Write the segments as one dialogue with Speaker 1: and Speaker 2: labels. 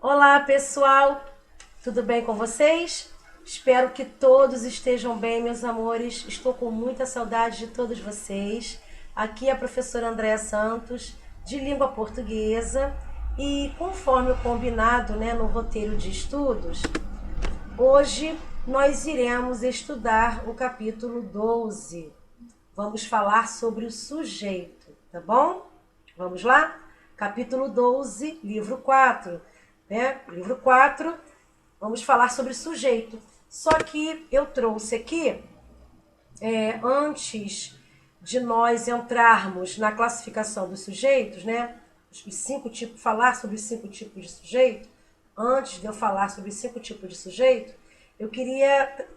Speaker 1: Olá, pessoal! Tudo bem com vocês? Espero que todos estejam bem, meus amores. Estou com muita saudade de todos vocês. Aqui é a professora Andréa Santos, de língua portuguesa. E conforme o combinado, no roteiro de estudos, hoje nós iremos estudar o capítulo 12. Vamos falar sobre o sujeito, tá bom? Vamos lá? Capítulo 12, livro 4. Livro 4, vamos falar sobre sujeito. Só que eu trouxe aqui, antes de nós entrarmos na classificação dos sujeitos, os 5 tipos, falar sobre os 5 tipos de sujeito, antes de eu falar sobre os 5 tipos de sujeito, eu queria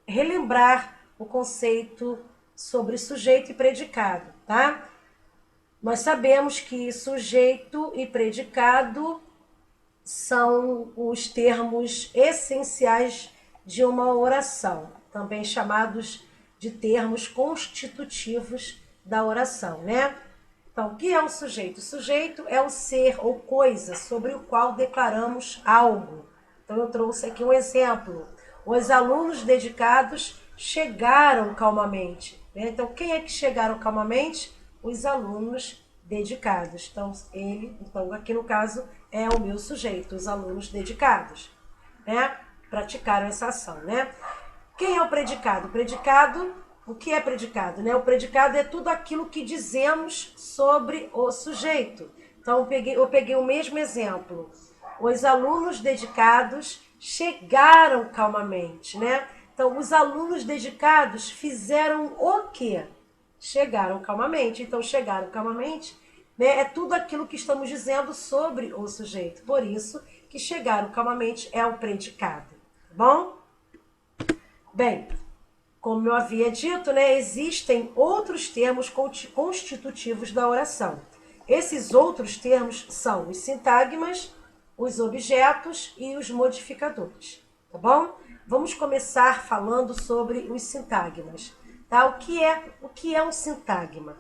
Speaker 1: relembrar o conceito sobre sujeito e predicado, tá? Nós sabemos que sujeito e predicado são os termos essenciais de uma oração, também chamados de termos constitutivos da oração, Então, o que é um sujeito? O sujeito é o ser ou coisa sobre o qual declaramos algo. Então, eu trouxe aqui um exemplo. Os alunos dedicados chegaram calmamente. Então, quem é que chegaram calmamente? Os alunos dedicados. Então, aqui no caso, é o meu sujeito, os alunos dedicados, praticaram essa ação, Quem é o predicado? O que é predicado, O predicado é tudo aquilo que dizemos sobre o sujeito. Então, eu peguei o mesmo exemplo. Os alunos dedicados chegaram calmamente, Então, os alunos dedicados fizeram o quê? Chegaram calmamente. Então, chegaram calmamente, é tudo aquilo que estamos dizendo sobre o sujeito. Por isso que chegaram calmamente é o predicado. Tá bom? Bem, como eu havia dito, existem outros termos constitutivos da oração. Esses outros termos são os sintagmas, os objetos e os modificadores. Tá bom? Vamos começar falando sobre os sintagmas. Tá? O que é um sintagma?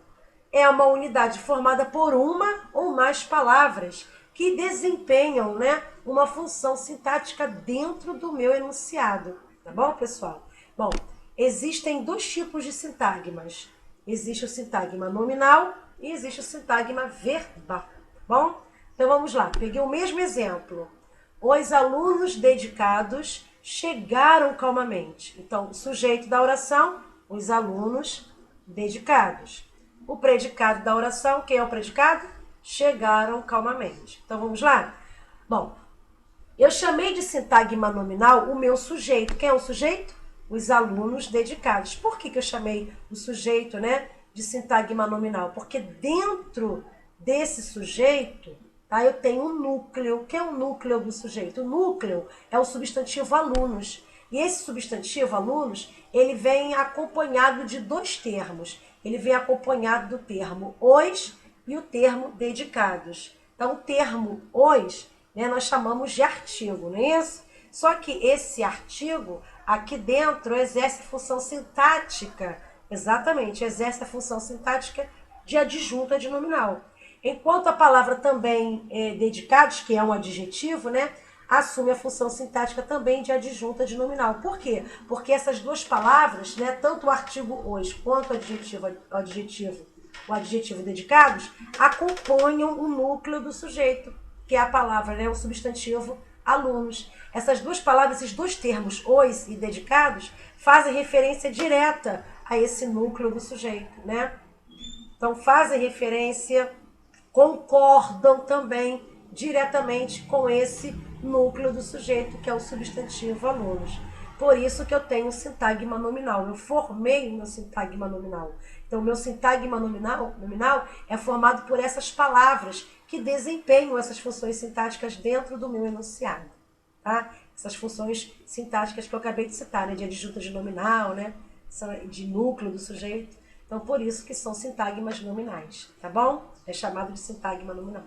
Speaker 1: É uma unidade formada por uma ou mais palavras que desempenham, uma função sintática dentro do meu enunciado. Tá bom, pessoal? Bom, existem 2 tipos de sintagmas. Existe o sintagma nominal e existe o sintagma verbal. Tá bom? Então vamos lá, peguei o mesmo exemplo. Os alunos dedicados chegaram calmamente. Então, o sujeito da oração, os alunos dedicados. O predicado da oração, quem é o predicado? Chegaram calmamente. Então, vamos lá? Bom, eu chamei de sintagma nominal o meu sujeito. Quem é o sujeito? Os alunos dedicados. Por que eu chamei o sujeito, de sintagma nominal? Porque dentro desse sujeito, eu tenho um núcleo. O que é o núcleo do sujeito? O núcleo é o substantivo alunos. E esse substantivo alunos, ele vem acompanhado de 2 termos. Ele vem acompanhado do termo os e o termo dedicados. Então, o termo os, nós chamamos de artigo, não é isso? Só que esse artigo, aqui dentro, exerce a função sintática, exatamente, exerce a função sintática de adjunta de nominal. Enquanto a palavra também dedicados, que é um adjetivo, assume a função sintática também de adjunta de nominal. Por quê? Porque essas 2 palavras, tanto o artigo os quanto o adjetivo dedicados, acompanham o núcleo do sujeito, que é a palavra, o substantivo alunos. Essas 2 palavras, esses 2 termos, os e dedicados, fazem referência direta a esse núcleo do sujeito, Então, fazem referência, concordam também diretamente com esse núcleo do sujeito, que é o substantivo alunos. Por isso que eu tenho o sintagma nominal. Eu formei o meu sintagma nominal. Então, o meu sintagma nominal é formado por essas palavras que desempenham essas funções sintáticas dentro do meu enunciado. Tá? Essas funções sintáticas que eu acabei de citar, de adjunta de nominal, de núcleo do sujeito. Então, por isso que são sintagmas nominais, tá bom? É chamado de sintagma nominal.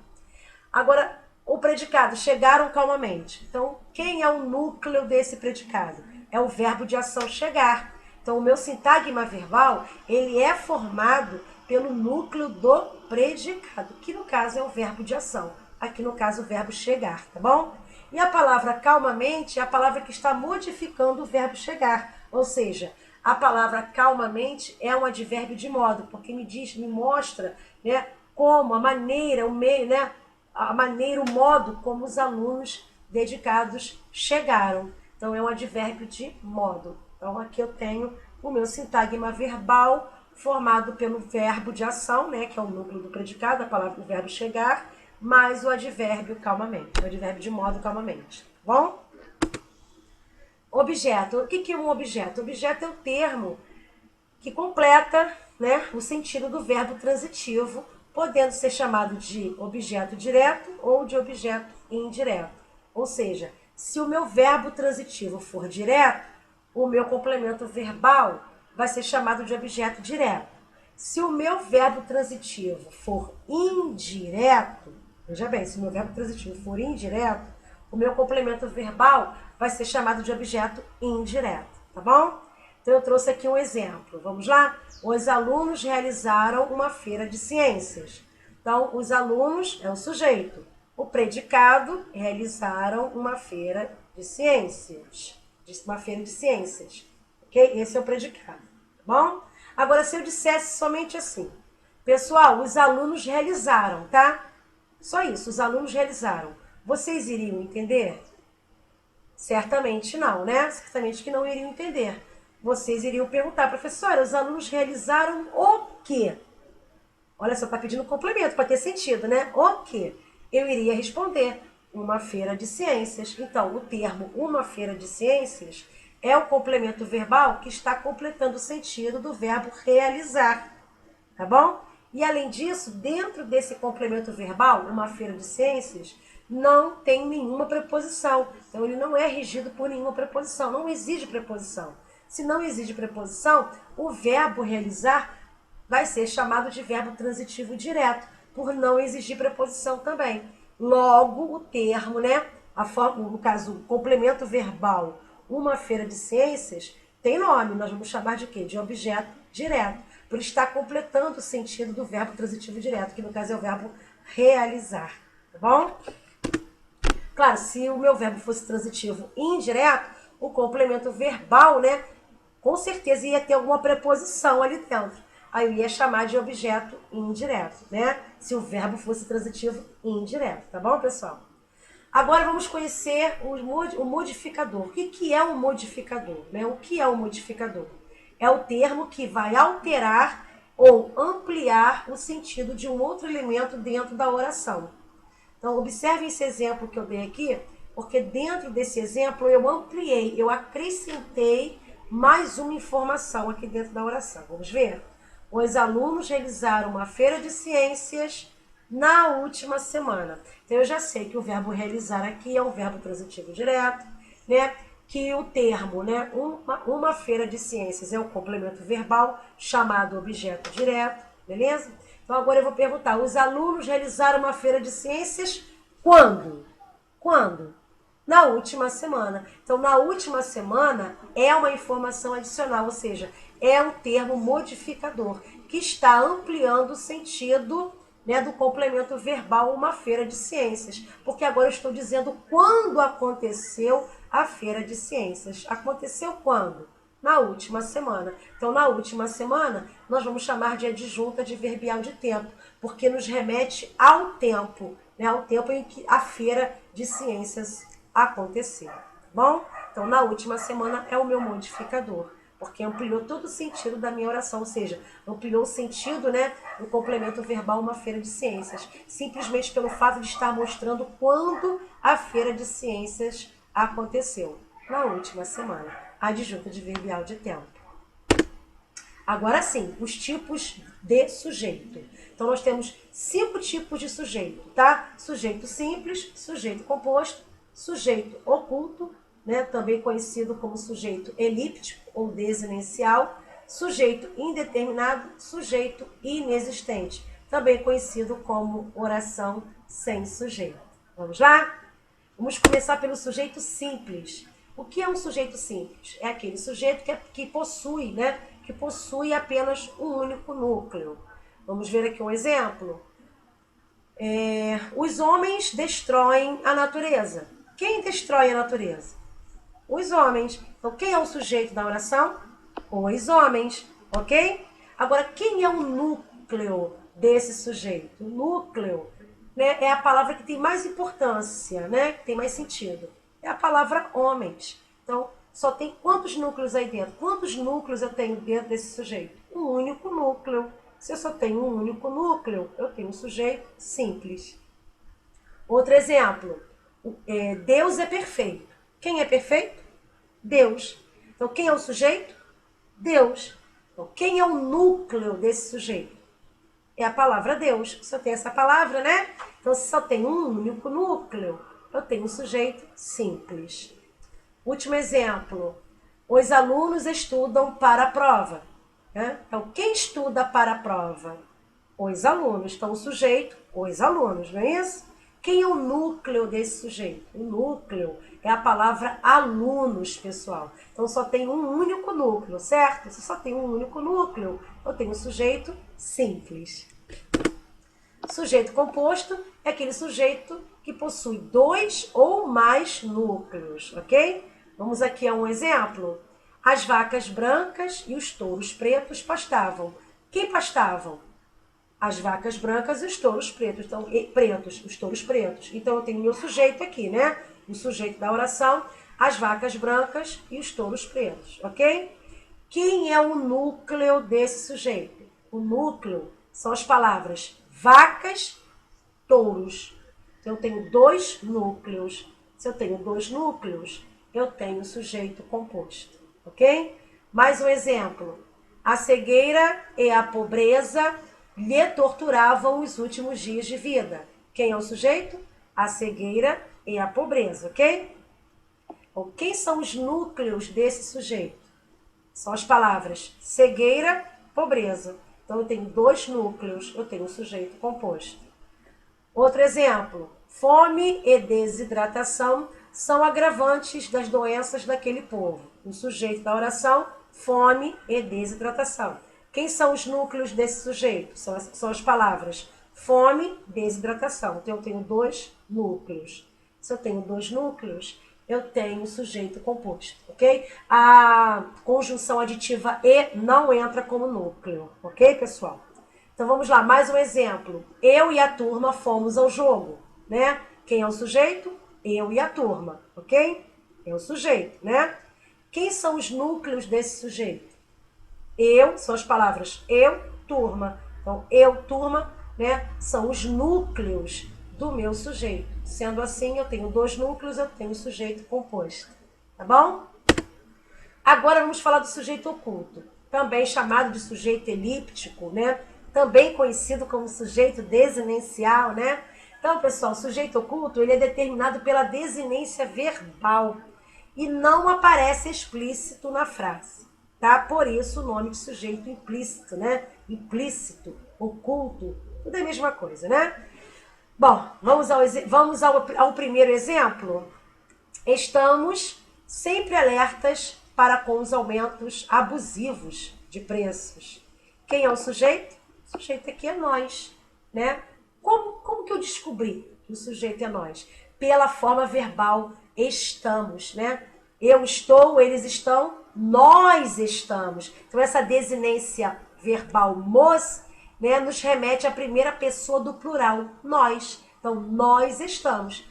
Speaker 1: Agora, o predicado, chegaram calmamente. Então, quem é o núcleo desse predicado? É o verbo de ação chegar. Então, o meu sintagma verbal, ele é formado pelo núcleo do predicado, que no caso é o verbo de ação. aqui no caso o verbo chegar, tá bom? E a palavra calmamente é a palavra que está modificando o verbo chegar, ou seja, a palavra calmamente é um advérbio de modo, porque me mostra, né, como, a maneira, o meio, né, a maneira, o modo como os alunos dedicados chegaram. Então, é um advérbio de modo. Então, aqui eu tenho o meu sintagma verbal formado pelo verbo de ação, né, que é o núcleo do predicado, a palavra do verbo chegar, mais o advérbio calmamente, o advérbio de modo calmamente. Bom? Objeto. O que é um objeto? Objeto é o termo que completa, né, o sentido do verbo transitivo, podendo ser chamado de objeto direto ou de objeto indireto. Ou seja, se o meu verbo transitivo for direto, o meu complemento verbal vai ser chamado de objeto direto. Se o meu verbo transitivo for indireto, veja bem, se o meu verbo transitivo for indireto, o meu complemento verbal vai ser chamado de objeto indireto, tá bom? Então eu trouxe aqui um exemplo. Vamos lá? Os alunos realizaram uma feira de ciências. Então, os alunos é o sujeito. O predicado, realizaram uma feira de ciências. Uma feira de ciências. Ok? Esse é o predicado. Tá bom? Agora, se eu dissesse somente assim. Pessoal, os alunos realizaram, tá? Só isso, os alunos realizaram. Vocês iriam entender? Certamente não, né? Certamente que não iriam entender. Vocês iriam perguntar, professora, os alunos realizaram o quê? Olha só, está pedindo complemento para ter sentido, né? O quê? Eu iria responder, uma feira de ciências. Então, o termo uma feira de ciências é o complemento verbal que está completando o sentido do verbo realizar, tá bom? E além disso, dentro desse complemento verbal, uma feira de ciências, não tem nenhuma preposição. Então, ele não é regido por nenhuma preposição, não exige preposição. Se não exige preposição, o verbo realizar vai ser chamado de verbo transitivo direto, por não exigir preposição também. Logo, o termo, né, no caso, o complemento verbal, uma feira de ciências, tem nome, nós vamos chamar de quê? De objeto direto, por estar completando o sentido do verbo transitivo direto, que no caso é o verbo realizar, tá bom? Claro, se o meu verbo fosse transitivo indireto, o complemento verbal, né, com certeza ia ter alguma preposição ali dentro. Aí eu ia chamar de objeto indireto, né? Se o verbo fosse transitivo indireto, tá bom, pessoal? Agora vamos conhecer o modificador. O que é um modificador? Né? O que é um modificador? É o termo que vai alterar ou ampliar o sentido de um outro elemento dentro da oração. Então, observe esse exemplo que eu dei aqui, porque dentro desse exemplo eu ampliei, eu acrescentei mais uma informação aqui dentro da oração. Vamos ver? Os alunos realizaram uma feira de ciências na última semana. Então, eu já sei que o verbo realizar aqui é um verbo transitivo direto, né? Que o termo, né? Uma feira de ciências é o complemento verbal chamado objeto direto, beleza? Então, agora eu vou perguntar, os alunos realizaram uma feira de ciências quando? Quando? Na última semana. Então, na última semana é uma informação adicional, ou seja, é um termo modificador que está ampliando o sentido, né, do complemento verbal uma feira de ciências. Porque agora eu estou dizendo quando aconteceu a feira de ciências. Aconteceu quando? Na última semana. Então, na última semana, nós vamos chamar de adjunta adverbial de tempo, porque nos remete ao tempo, né, ao tempo em que a feira de ciências aconteceu, tá bom? Então, na última semana é o meu modificador, porque ampliou todo o sentido da minha oração, ou seja, ampliou o sentido, né, do complemento verbal uma feira de ciências, simplesmente pelo fato de estar mostrando quando a feira de ciências aconteceu, na última semana, adjunta adverbial de tempo. Agora sim, os tipos de sujeito. Então, nós temos 5 tipos de sujeito, tá? Sujeito simples, sujeito composto, sujeito oculto, né? Também conhecido como sujeito elíptico ou desinencial, sujeito indeterminado, sujeito inexistente, também conhecido como oração sem sujeito. Vamos lá? Vamos começar pelo sujeito simples. O que é um sujeito simples? É aquele sujeito que possui, né? Que possui apenas um único núcleo. Vamos ver aqui um exemplo. Os homens destroem a natureza. Quem destrói a natureza? Os homens. Então, quem é o sujeito da oração? Os homens, ok? Agora, quem é o núcleo desse sujeito? O núcleo, né, é a palavra que tem mais importância, né, que tem mais sentido. É a palavra homens. Então, só tem quantos núcleos aí dentro? Quantos núcleos eu tenho dentro desse sujeito? Um único núcleo. Se eu só tenho um único núcleo, eu tenho um sujeito simples. Outro exemplo. Deus é perfeito. Quem é perfeito? Deus. Então, quem é o sujeito? Deus. Então, quem é o núcleo desse sujeito? É a palavra Deus. Só tem essa palavra, né? Então, se só tem um único núcleo, eu tenho um sujeito simples. Último exemplo. Os alunos estudam para a prova. Né? Então, quem estuda para a prova? Os alunos. Então, o sujeito, os alunos, não é isso? Quem é o núcleo desse sujeito? O núcleo é a palavra alunos, pessoal. Então, só tem um único núcleo, certo? Se só tem um único núcleo, eu tenho um sujeito simples. Sujeito composto é aquele sujeito que possui dois ou mais núcleos, ok? Vamos aqui a um exemplo. As vacas brancas e os touros pretos pastavam. Quem pastavam? As vacas brancas e os touros pretos. Então, os touros pretos. Então, eu tenho meu sujeito aqui, né? O sujeito da oração, as vacas brancas e os touros pretos, ok? Quem é o núcleo desse sujeito? O núcleo são as palavras vacas, touros. Então, eu tenho dois núcleos. Se eu tenho dois núcleos, eu tenho sujeito composto, ok? Mais um exemplo. A cegueira e a pobreza lhe torturavam os últimos dias de vida. Quem é o sujeito? A cegueira e a pobreza, ok? Então, quem são os núcleos desse sujeito? São as palavras cegueira, pobreza. Então, eu tenho dois núcleos, eu tenho um sujeito composto. Outro exemplo, fome e desidratação são agravantes das doenças daquele povo. O sujeito da oração, fome e desidratação. Quem são os núcleos desse sujeito? São as palavras fome, desidratação. Então, eu tenho dois núcleos. Se eu tenho dois núcleos, eu tenho sujeito composto, ok? A conjunção aditiva e não entra como núcleo, ok, pessoal? Então, vamos lá, mais um exemplo. Eu e a turma fomos ao jogo, né? Quem é o sujeito? Eu e a turma, ok? É o sujeito, né? Quem são os núcleos desse sujeito? Eu, são as palavras eu, turma. Então, eu, turma, né, são os núcleos do meu sujeito. Sendo assim, eu tenho dois núcleos, eu tenho sujeito composto. Tá bom? Agora vamos falar do sujeito oculto, também chamado de sujeito elíptico, né? Também conhecido como sujeito desinêncial, né? Então, pessoal, o sujeito oculto ele é determinado pela desinência verbal e não aparece explícito na frase. Tá? Por isso o nome de sujeito implícito, né? Implícito, oculto, tudo é a mesma coisa, né? Bom, vamos ao primeiro exemplo. Estamos sempre alertas para com os aumentos abusivos de preços. Quem é o sujeito? O sujeito aqui é nós, né? Como que eu descobri que o sujeito é nós? Pela forma verbal estamos, né? Eu estou, eles estão, nós estamos. Então, essa desinência verbal mos, né, nos remete à primeira pessoa do plural, nós. Então, nós estamos.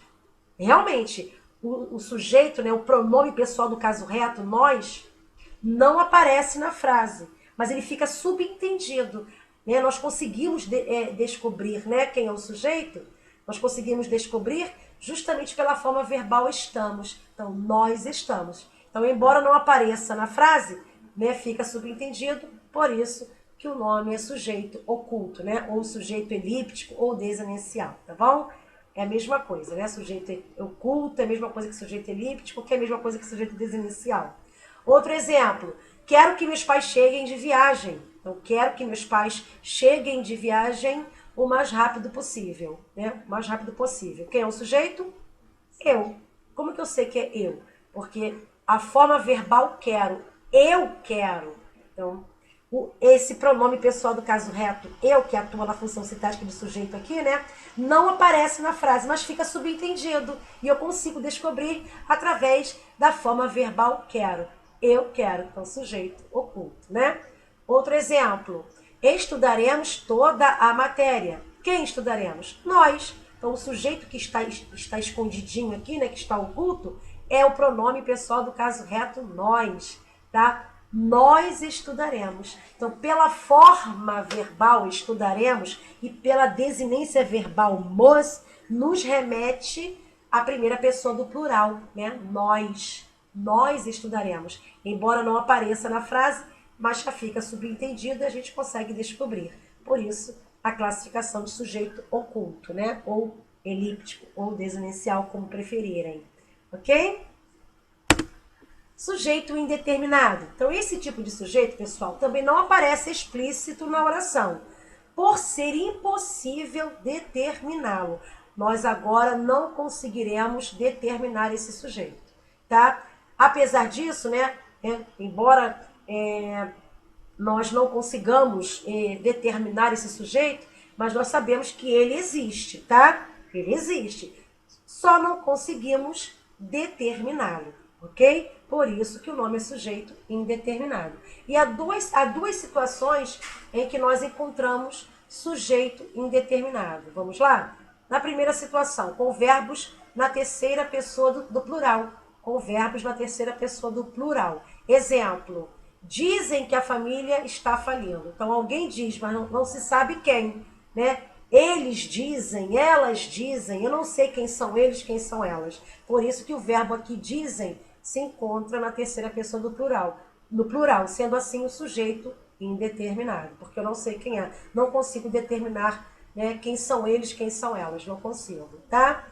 Speaker 1: Realmente, o sujeito, né, o pronome pessoal do caso reto, nós, não aparece na frase, mas ele fica subentendido. Né? Nós conseguimos descobrir, né, quem é o sujeito, nós conseguimos descobrir justamente pela forma verbal estamos. Então, nós estamos. Então, embora não apareça na frase, né, fica subentendido, por isso que o nome é sujeito oculto, né, ou sujeito elíptico ou desinicial, tá bom? É a mesma coisa, né? Sujeito oculto é a mesma coisa que sujeito elíptico, que é a mesma coisa que sujeito desinicial. Outro exemplo, quero que meus pais cheguem de viagem. Então, quero que meus pais cheguem de viagem o mais rápido possível, né? O mais rápido possível. Quem é o sujeito? Eu. Como que eu sei que é eu? Porque a forma verbal quero, eu quero. Então, esse pronome pessoal do caso reto, eu, que atua na função sintática do sujeito aqui, né, não aparece na frase, mas fica subentendido. E eu consigo descobrir através da forma verbal quero. Eu quero, então sujeito oculto, né? Outro exemplo, estudaremos toda a matéria. Quem estudaremos? Nós. Então o sujeito que está escondidinho aqui, né, que está oculto, é o pronome pessoal do caso reto nós, tá? Nós estudaremos. Então, pela forma verbal estudaremos e pela desinência verbal nos remete à primeira pessoa do plural, né? Nós estudaremos. Embora não apareça na frase, mas já fica subentendido e a gente consegue descobrir. Por isso, a classificação de sujeito oculto, né? Ou elíptico, ou desinencial, como preferirem. Ok? Sujeito indeterminado. Então, esse tipo de sujeito, pessoal, também não aparece explícito na oração, por ser impossível determiná-lo. Nós agora não conseguiremos determinar esse sujeito, tá? Apesar disso, né, embora nós não consigamos determinar esse sujeito, mas nós sabemos que ele existe, tá? Ele existe. Só não conseguimos determiná-lo, ok? Por isso que o nome é sujeito indeterminado. E há duas situações em que nós encontramos sujeito indeterminado. Vamos lá? Na primeira situação, com verbos na terceira pessoa do plural. Com verbos na terceira pessoa do plural. Exemplo, dizem que a família está falindo. Então, alguém diz, mas não se sabe quem, né? Eles dizem, elas dizem, eu não sei quem são eles, quem são elas. Por isso que o verbo aqui dizem se encontra na terceira pessoa do plural. No plural, sendo assim o sujeito indeterminado, porque eu não sei quem é. Não consigo determinar, né, quem são eles, quem são elas. Não consigo, tá?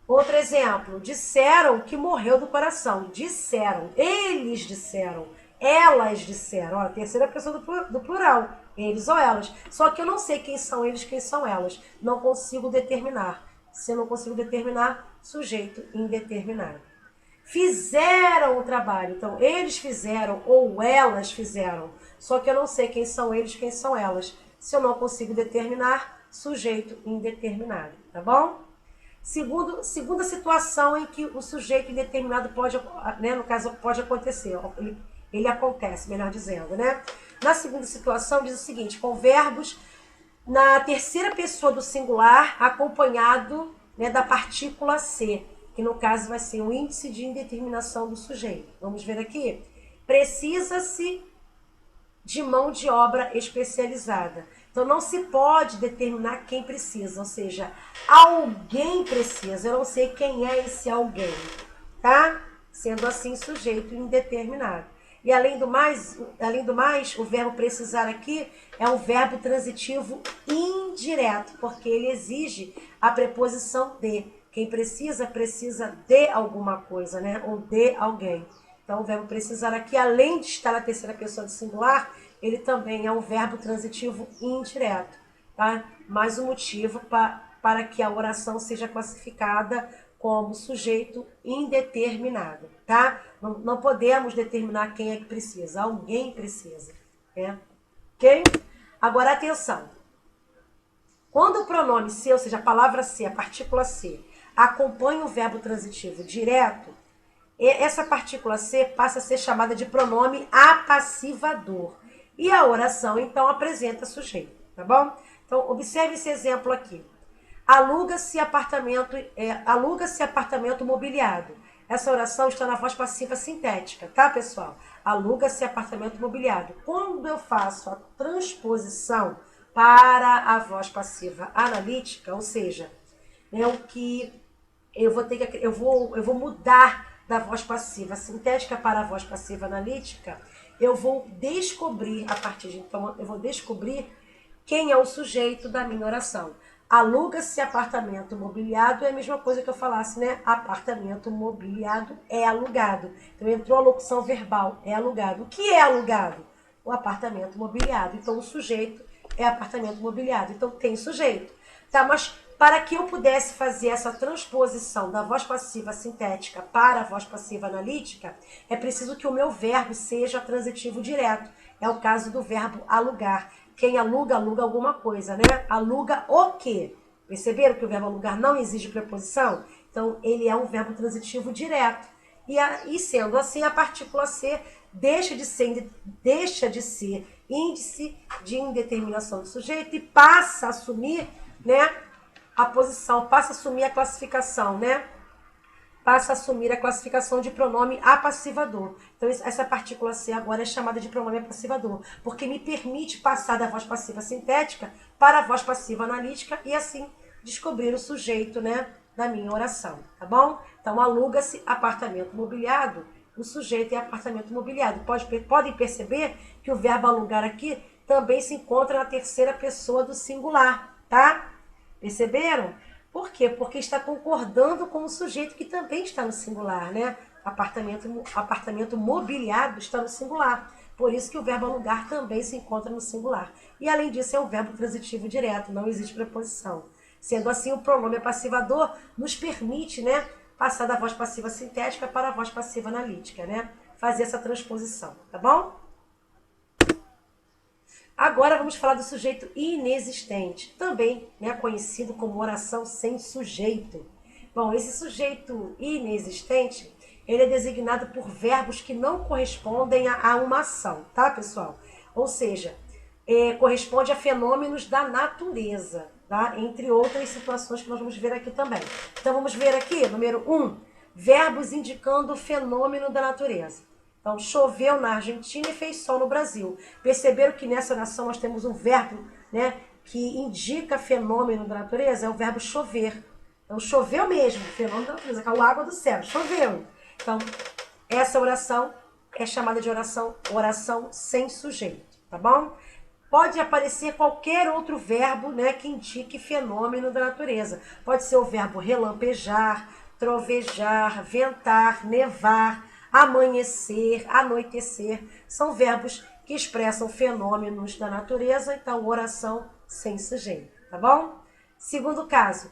Speaker 1: Outro exemplo, disseram que morreu do coração. Disseram, eles disseram, elas disseram. Ó, a terceira pessoa do plural, eles ou elas. Só que eu não sei quem são eles, quem são elas. Não consigo determinar. Se eu não consigo determinar, sujeito indeterminado. Fizeram o trabalho. Então, eles fizeram ou elas fizeram. Só que eu não sei quem são eles, quem são elas. Se eu não consigo determinar, sujeito indeterminado. Tá bom? Segunda situação em que o sujeito indeterminado pode, né, no caso, pode acontecer. Ele acontece, melhor dizendo, né? Na segunda situação, diz o seguinte, com verbos na terceira pessoa do singular, acompanhado, né, da partícula ser, que no caso vai ser o índice de indeterminação do sujeito. Vamos ver aqui. Precisa-se de mão de obra especializada. Então, não se pode determinar quem precisa, ou seja, alguém precisa. Eu não sei quem é esse alguém, tá? Sendo assim, sujeito indeterminado. E além do mais, o verbo precisar aqui é um verbo transitivo indireto, porque ele exige a preposição de. Quem precisa, precisa de alguma coisa, né? Ou de alguém. Então, o verbo precisar aqui, além de estar na terceira pessoa do singular, ele também é um verbo transitivo indireto, tá? Mais um motivo para que a oração seja classificada como sujeito indeterminado, tá? Não podemos determinar quem é que precisa, alguém precisa, né? Ok? Agora, atenção. Quando o pronome ser, ou seja, a palavra ser, a partícula ser, acompanha o verbo transitivo direto, essa partícula ser passa a ser chamada de pronome apassivador. E a oração, então, apresenta sujeito, tá bom? Então, observe esse exemplo aqui. Aluga-se apartamento mobiliado. Essa oração está na voz passiva sintética, tá, pessoal? Aluga-se apartamento mobiliado. Quando eu faço a transposição para a voz passiva analítica, ou seja, né, o que eu vou mudar da voz passiva sintética para a voz passiva analítica, eu vou descobrir, a partir de então, eu vou descobrir quem é o sujeito da minha oração. Aluga-se apartamento mobiliado é a mesma coisa que eu falasse, né? Apartamento mobiliado é alugado. Então, entrou a locução verbal, é alugado. O que é alugado? O apartamento mobiliado. Então, o sujeito é apartamento mobiliado. Então, tem sujeito. Tá, mas para que eu pudesse fazer essa transposição da voz passiva sintética para a voz passiva analítica, é preciso que o meu verbo seja transitivo direto. É o caso do verbo alugar. Quem aluga, aluga alguma coisa, né? Aluga o quê? Perceberam que o verbo alugar não exige preposição? Então, ele é um verbo transitivo direto. E sendo assim, a partícula ser deixa de ser índice de indeterminação do sujeito e passa a assumir, né, a posição, passa a assumir a classificação, né? Passa a assumir a classificação de pronome apassivador. Então, essa partícula C agora é chamada de pronome apassivador, porque me permite passar da voz passiva sintética para a voz passiva analítica e assim descobrir o sujeito, né, da minha oração, tá bom? Então, aluga-se apartamento mobiliado, o sujeito é apartamento mobiliado. Podem perceber que o verbo alugar aqui também se encontra na terceira pessoa do singular, tá? Perceberam? Por quê? Porque está concordando com o sujeito que também está no singular, né? Apartamento mobiliado está no singular. Por isso que o verbo alugar também se encontra no singular. E além disso, é um verbo transitivo direto, não existe preposição. Sendo assim, o pronome apassivador nos permite, né, passar da voz passiva sintética para a voz passiva analítica, né? Fazer essa transposição, tá bom? Agora vamos falar do sujeito inexistente, também, né, conhecido como oração sem sujeito. Bom, esse sujeito inexistente, ele é designado por verbos que não correspondem a uma ação, tá, pessoal? Ou seja, corresponde a fenômenos da natureza, tá? Entre outras situações que nós vamos ver aqui também. Então vamos ver aqui, número 1, verbos indicando o fenômeno da natureza. Então, choveu na Argentina e fez sol no Brasil. Perceberam que nessa nação nós temos um verbo, né, que indica fenômeno da natureza? É o verbo chover. Então, choveu mesmo, fenômeno da natureza, caiu água do céu, choveu. Então, essa oração é chamada de oração sem sujeito, tá bom? Pode aparecer qualquer outro verbo, né, que indique fenômeno da natureza. Pode ser o verbo relampejar, trovejar, ventar, nevar, amanhecer, anoitecer. São verbos que expressam fenômenos da natureza, então oração sem sujeito, tá bom? Segundo caso,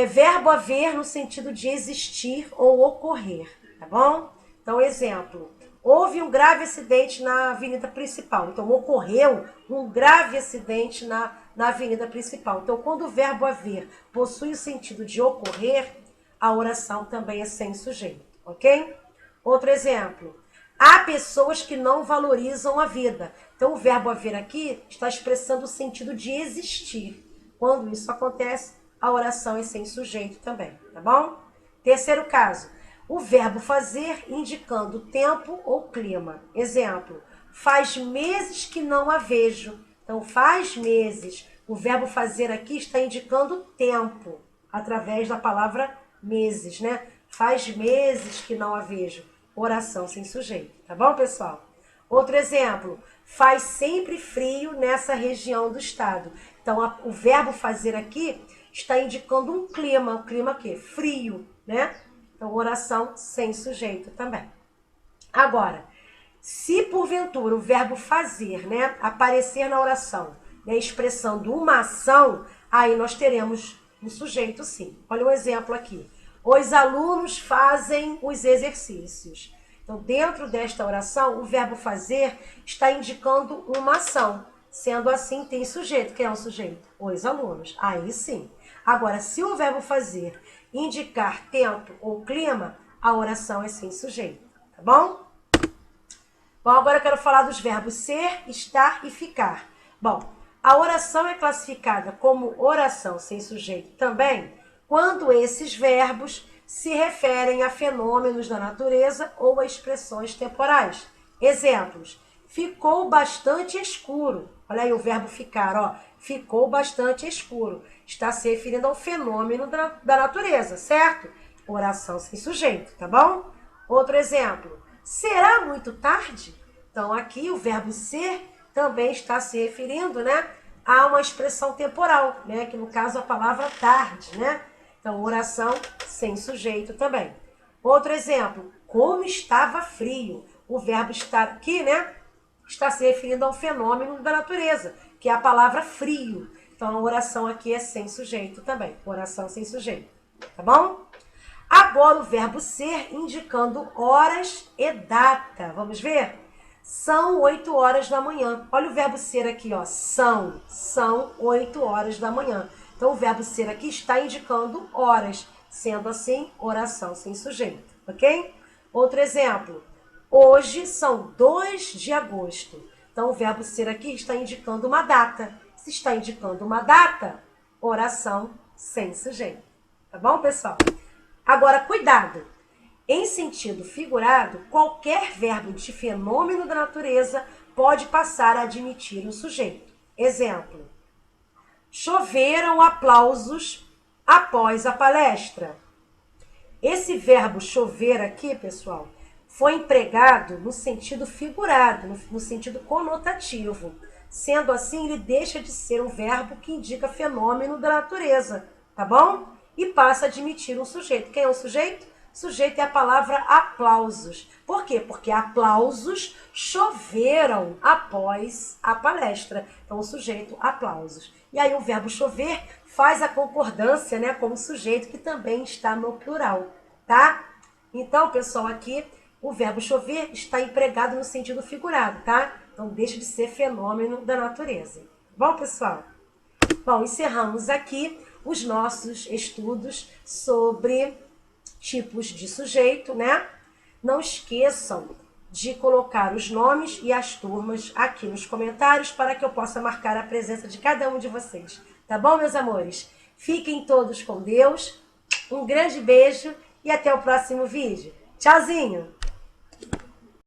Speaker 1: verbo haver no sentido de existir ou ocorrer, tá bom? Então, exemplo, houve um grave acidente na avenida principal. Então, ocorreu um grave acidente na avenida principal. Então, quando o verbo haver possui o sentido de ocorrer, a oração também é sem sujeito, ok? Outro exemplo, há pessoas que não valorizam a vida. Então, o verbo haver aqui está expressando o sentido de existir. Quando isso acontece, a oração é sem sujeito também, tá bom? Terceiro caso, o verbo fazer indicando tempo ou clima. Exemplo, faz meses que não a vejo. Então, faz meses. O verbo fazer aqui está indicando tempo, através da palavra meses, né? Faz meses que não a vejo. Oração sem sujeito, tá bom, pessoal? Outro exemplo, faz sempre frio nessa região do estado. Então, o verbo fazer aqui está indicando um clima. O clima aqui, frio, né? Então, oração sem sujeito também. Agora, se porventura o verbo fazer, né, aparecer na oração, né, expressando uma ação, aí nós teremos um sujeito sim. Olha um exemplo aqui. Os alunos fazem os exercícios. Então, dentro desta oração, o verbo fazer está indicando uma ação. Sendo assim, tem sujeito. Quem é o sujeito? Os alunos. Aí sim. Agora, se o verbo fazer indicar tempo ou clima, a oração é sem sujeito. Tá bom? Bom, agora eu quero falar dos verbos ser, estar e ficar. Bom, a oração é classificada como oração sem sujeito também quando esses verbos se referem a fenômenos da natureza ou a expressões temporais. Exemplos, ficou bastante escuro. Olha aí o verbo ficar, ó, ficou bastante escuro. Está se referindo ao fenômeno da natureza, certo? Oração sem sujeito, tá bom? Outro exemplo, será muito tarde? Então aqui o verbo ser também está se referindo, né, a uma expressão temporal, né, que no caso a palavra tarde, né? Então, oração sem sujeito também. Outro exemplo, como estava frio. O verbo estar aqui, né, está se referindo ao fenômeno da natureza, que é a palavra frio. Então, a oração aqui é sem sujeito também. Oração sem sujeito. Tá bom? Agora, o verbo ser indicando horas e data. Vamos ver? São 8 horas da manhã. Olha o verbo ser aqui, ó. São 8 horas da manhã. Então, o verbo ser aqui está indicando horas. Sendo assim, oração sem sujeito, ok? Outro exemplo. Hoje são 2 de agosto. Então, o verbo ser aqui está indicando uma data. Se está indicando uma data, oração sem sujeito. Tá bom, pessoal? Agora, cuidado. Em sentido figurado, qualquer verbo de fenômeno da natureza pode passar a admitir um sujeito. Exemplo. Choveram aplausos após a palestra. Esse verbo chover aqui, pessoal, foi empregado no sentido figurado, no sentido conotativo. Sendo assim, ele deixa de ser um verbo que indica fenômeno da natureza, tá bom? E passa a admitir um sujeito. Quem é o sujeito? O sujeito é a palavra aplausos. Por quê? Porque aplausos choveram após a palestra. Então, o sujeito, aplausos. E aí, o verbo chover faz a concordância, né, com o sujeito, que também está no plural, tá? Então, pessoal, aqui o verbo chover está empregado no sentido figurado, tá? Então, deixa de ser fenômeno da natureza. Bom, pessoal? Bom, encerramos aqui os nossos estudos sobre tipos de sujeito, né? Não esqueçam de colocar os nomes e as turmas aqui nos comentários para que eu possa marcar a presença de cada um de vocês. Tá bom, meus amores? Fiquem todos com Deus. Um grande beijo e até o próximo vídeo. Tchauzinho!